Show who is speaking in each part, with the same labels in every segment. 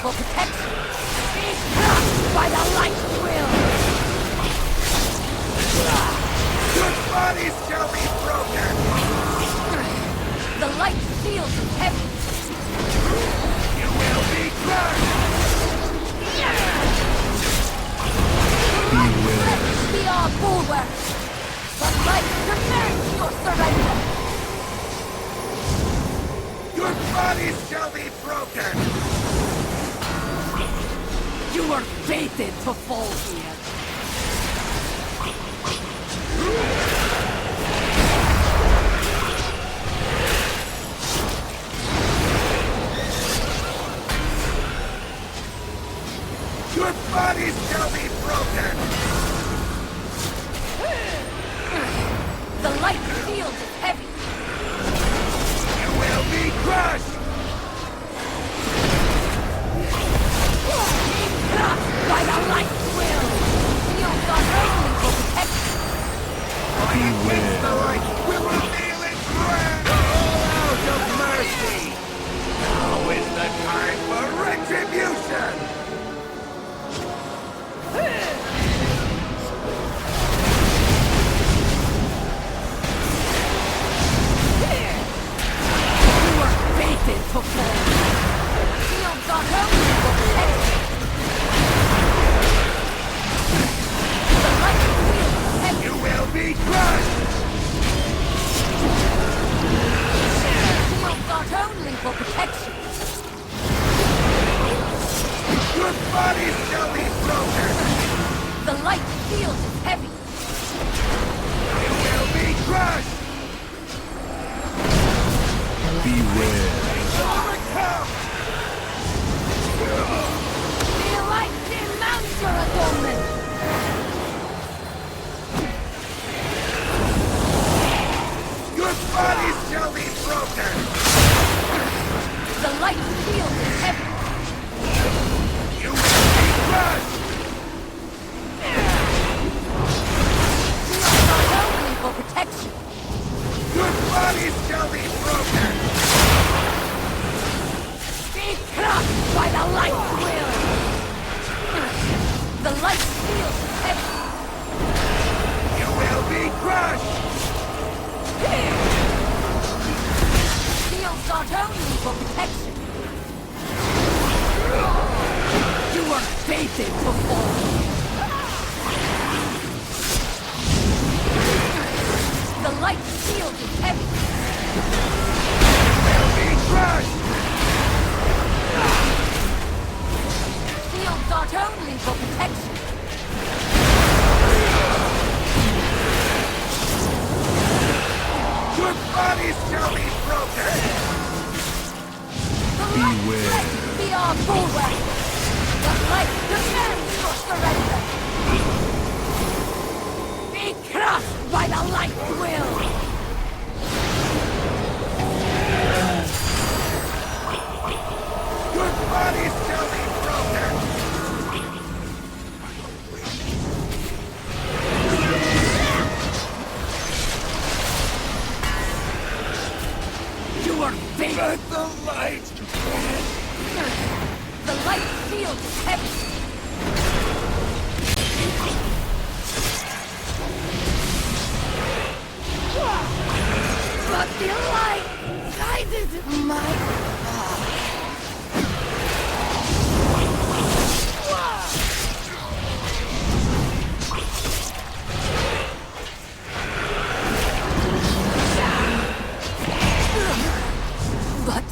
Speaker 1: for protection. Be crushed by the light will.
Speaker 2: Your bodies shall be broken!
Speaker 1: The light shield is heavy.
Speaker 2: You will be crushed!
Speaker 1: Be our bulwark. The light demands your surrender.
Speaker 2: Your bodies shall be broken!
Speaker 1: You are fated to fall here.
Speaker 2: Your bodies shall be broken!
Speaker 1: The light shield is heavy.
Speaker 2: You will be crushed!
Speaker 1: Be crushed by the light will. Shields are only for protection.
Speaker 2: Against the light, we will kneel in prayer! Out of mercy! Now is the time for retribution!
Speaker 1: You are fated to fall. Shields are only for protection. The light shield is heavy.
Speaker 2: You will be crushed!
Speaker 1: Shields are only for protection.
Speaker 2: Your bodies shall be broken!
Speaker 1: The light shield is heavy.
Speaker 2: You will be crushed!
Speaker 3: Beware.
Speaker 2: Overcome!
Speaker 1: The light demands your adornment.
Speaker 2: Your bodies shall be broken!
Speaker 1: The light shield is heavy.
Speaker 2: You will be crushed!
Speaker 1: Shields are only for protection.
Speaker 2: Your bodies shall be broken!
Speaker 1: Be crushed by the light will. The light shield is heavy.
Speaker 2: You will be crushed!
Speaker 1: Shields are only for protection. You are fated to fall. The light shield is heavy.
Speaker 2: You will be crushed!
Speaker 1: Shields are only for protection.
Speaker 2: Your bodies shall be broken!
Speaker 1: The
Speaker 3: Beware.
Speaker 1: light be our bulwark. The light demands your surrender. Be crushed by the light will.
Speaker 2: Your bodies shall be broken!
Speaker 1: You are fated.
Speaker 2: Let the light!
Speaker 1: The light shield is heavy. But the light guided my path. But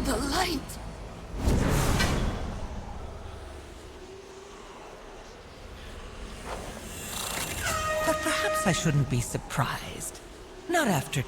Speaker 1: the light.
Speaker 4: But perhaps I shouldn't be surprised. Not after